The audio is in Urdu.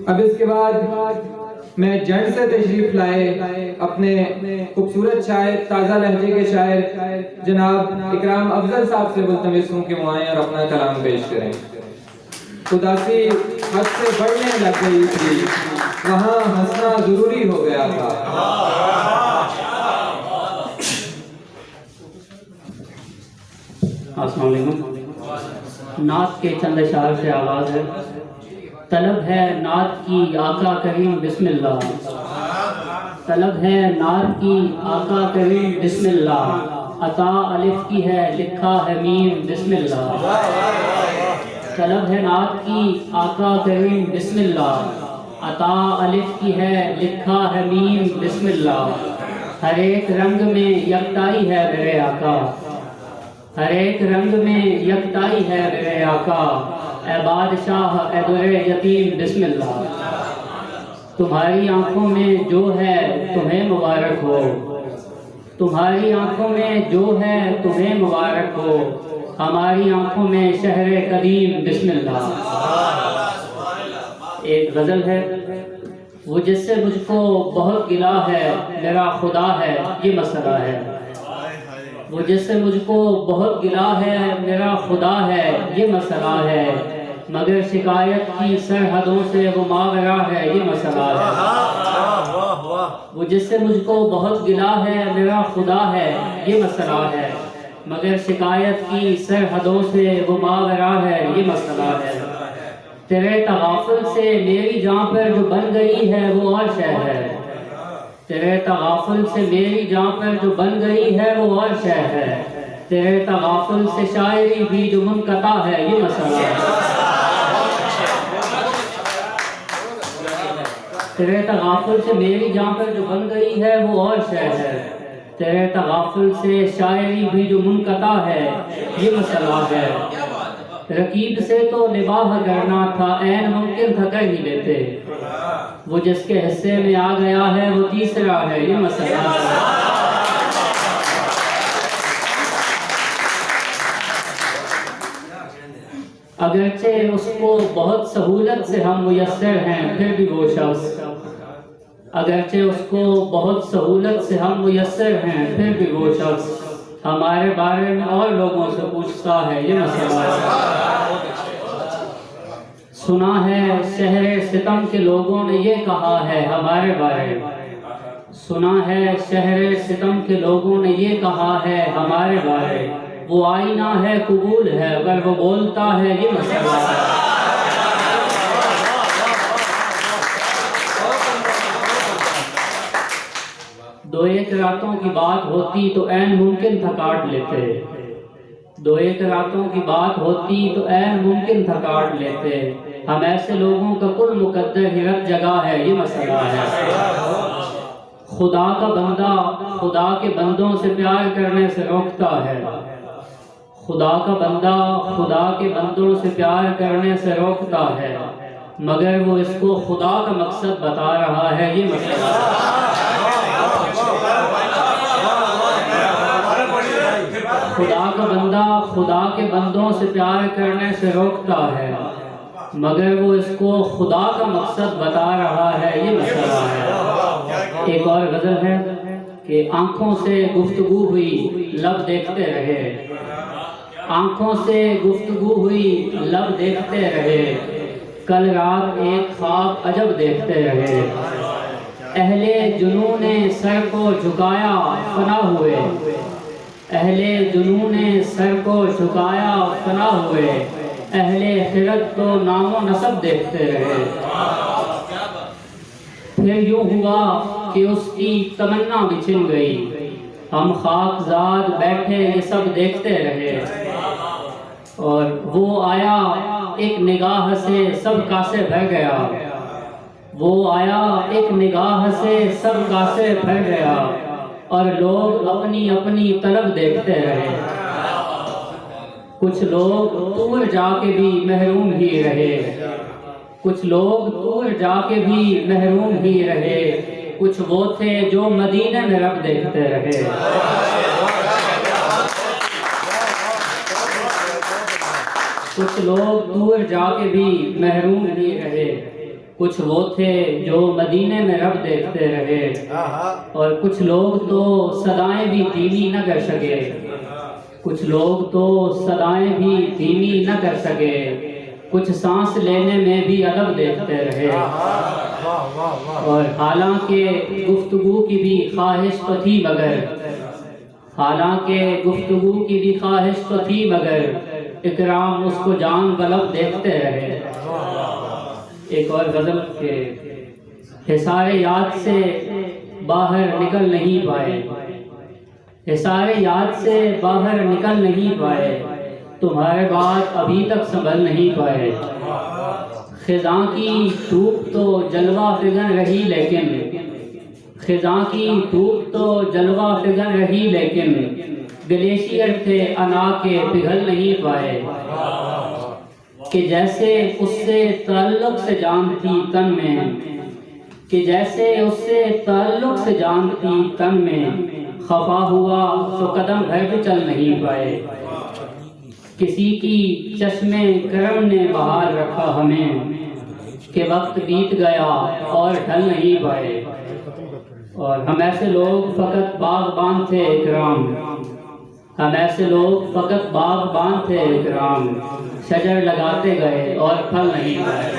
اب اس کے بعد میں جنڈ سے تشریف لائے اپنے خوبصورت شاعر، تازہ لہجے کے شاعر جناب اکرام افضل صاحب سے ملتمس ہوں کہ وہ آئیں اور اپنا کلام پیش کریں۔ اداسی حد سے بڑھنے لگ گئی تھی، وہاں ہنسنا ضروری ہو گیا تھا۔ السلام علیکم۔ نعت کے چند اشعار سے آغاز ہے۔ طلب ہے نعت کی آقا کریم بسم اللہ، طلب ہے نعت کی آقا کریم بسم اللہ، عطا الف کی ہے لکھا ہے میم بسم اللہ، طلب ہے نعت کی آقا کریم بسم اللہ، عطا الف کی ہے لکھا ہے میم بسم اللہ، ہر ایک رنگ میں یکتائی ہے میرے آقا، ہر ایک رنگ میں یکتائی ہے میرے آقا، اے بادشاہ اے در یتیم بسم اللہ، تمہاری آنکھوں میں جو ہے تمہیں مبارک ہو، تمہاری آنکھوں میں جو ہے تمہیں مبارک ہو، ہماری آنکھوں میں شہر قدیم بسم اللہ۔ ایک غزل ہے، وہ جس سے مجھ کو بہت گلہ ہے میرا خدا ہے یہ مسئلہ ہے، وہ جس سے مجھ کو بہت گلہ ہے میرا خدا ہے یہ مسئلہ ہے، مگر شکایت کی سرحدوں سے وہ ماورا ہے یہ مسئلہ ہے، وہ جس سے مجھ کو بہت گلہ ہے میرا خدا ہے یہ مسئلہ ہے، مگر شکایت کی سرحدوں سے وہ ماورا ہے یہ مسئلہ ہے، تیرے تغافل سے میری جاں پر جو بن گئی ہے وہ اور شے ہے، تیرے تغافل سے میری جاں پر جو بن گئی ہے وہ اور شے ہے، تیرے تغافل سے شاعری بھی جو منقطع ہے یہ مسئلہ ہے، تیرے تغافل سے میری جاں پر جو بن گئی ہے وہ اور شے ہے، تیرے تغافل سے شاعری بھی جو منقطع ہے یہ مسئلہ ہے، رقیب سے تو نباہ کرنا تھا عین ممکن تھا کر ہی لیتے، وہ جس کے حصے میں آ گیا ہے وہ تیسرا ہے یہ مسئلہ ہے، اگرچہ اس کو بہت سہولت سے ہم میسر ہیں پھر بھی وہ شخص، اگرچہ اس کو بہت سہولت سے ہم میسر ہیں پھر بھی وہ شخص ہمارے بارے میں اور لوگوں سے پوچھتا ہے یہ مسئلہ ہے، سنا ہے شہر ستم کے لوگوں نے یہ کہا ہے ہمارے بارے میں، سنا ہے شہر ستم کے لوگوں نے یہ کہا ہے ہمارے بارے، وہ آئینہ ہے قبول ہے اگر وہ بولتا ہے یہ مسئلہ ہے، دو ایک راتوں کی بات ہوتی تو عین ممکن تھا کاٹ لیتے، دو ایک راتوں کی بات ہوتی تو عین ممکن تھا کاٹ لیتے، ہم ایسے لوگوں کا کل مقدر ہی رت جگہ ہے یہ مسئلہ ہے، خدا کا بندہ خدا کے بندوں سے پیار کرنے سے روکتا ہے، خدا کا بندہ خدا کے بندوں سے پیار کرنے سے روکتا ہے، مگر وہ اس کو خدا کا مقصد بتا رہا ہے یہ مسئلہ ہے، خدا کا بندہ خدا کے بندوں سے پیار کرنے سے روکتا ہے، مگر وہ اس کو خدا کا مقصد بتا رہا ہے یہ مسئلہ ہے۔ ایک اور غزل ہے کہ آنکھوں سے گفتگو ہوئی لب دیکھتے رہے، آنکھوں سے گفتگو ہوئی لب دیکھتے رہے، کل رات ایک خواب عجب دیکھتے رہے، اہل جنون نے سر کو جھکایا فنا ہوئے، اہل جنون نے سر کو جھکایا فنا ہوئے، اہل خرد تو نام و نسب دیکھتے رہے، پھر یوں ہوا کہ اس کی تمنا بھی چھن گئی، ہم خاک زاد بیٹھے یہ سب دیکھتے رہے، اور وہ آیا ایک نگاہ سے سب کاسے بھر گیا، وہ آیا ایک نگاہ سے سب کاسے بھر گیا، اور لوگ اپنی اپنی طلب دیکھتے رہے، کچھ لوگ دور جا کے بھی محروم ہی رہے، کچھ لوگ دور جا کے بھی محروم ہی رہے، کچھ وہ تھے جو مدینے میں رب دیکھتے رہے، کچھ لوگ دور جا کے بھی محروم ہی رہے، کچھ وہ تھے جو مدینے میں رب دیکھتے رہے، اور کچھ لوگ تو صدائیں بھی دھیمی نہ کر سکے، کچھ لوگ تو صدائیں بھی دھیمی نہ کر سکے، کچھ سانس لینے میں بھی ادب دیکھتے رہے، اور حالانکہ گفتگو کی بھی خواہش تو تھی مگر، حالانکہ گفتگو کی بھی خواہش تو تھی مگر اکرام اس کو جان بلب دیکھتے رہے۔ ایک اور غزل کے حصار یاد سے باہر نکل نہیں پائے، حصار یاد سے باہر نکل نہیں پائے، تمہارے بات ابھی تک سنبھل نہیں پائے، خزاں کی دھوپ تو جلوہ فگن رہی لیکن، خزاں کی دھوپ تو جلوہ فگن رہی لیکن، گلیشیئر تھے انا کے پگھل نہیں پائے، کہ جیسے اس سے تعلق سے جان تھی تن میں، کہ جیسے اس سے تعلق سے جان تھی تن میں، خفا ہوا تو قدم بھر بھی چل نہیں پائے، کسی کی چشمے کرم نے بہار رکھا ہمیں، کہ وقت بیت گیا اور ڈھل نہیں پائے، اور ہم ایسے لوگ فقط باغبان تھے اکرام، ہم ایسے لوگ فقط باغبان تھے اکرام، شجر لگاتے گئے اور پھل نہیں پائے۔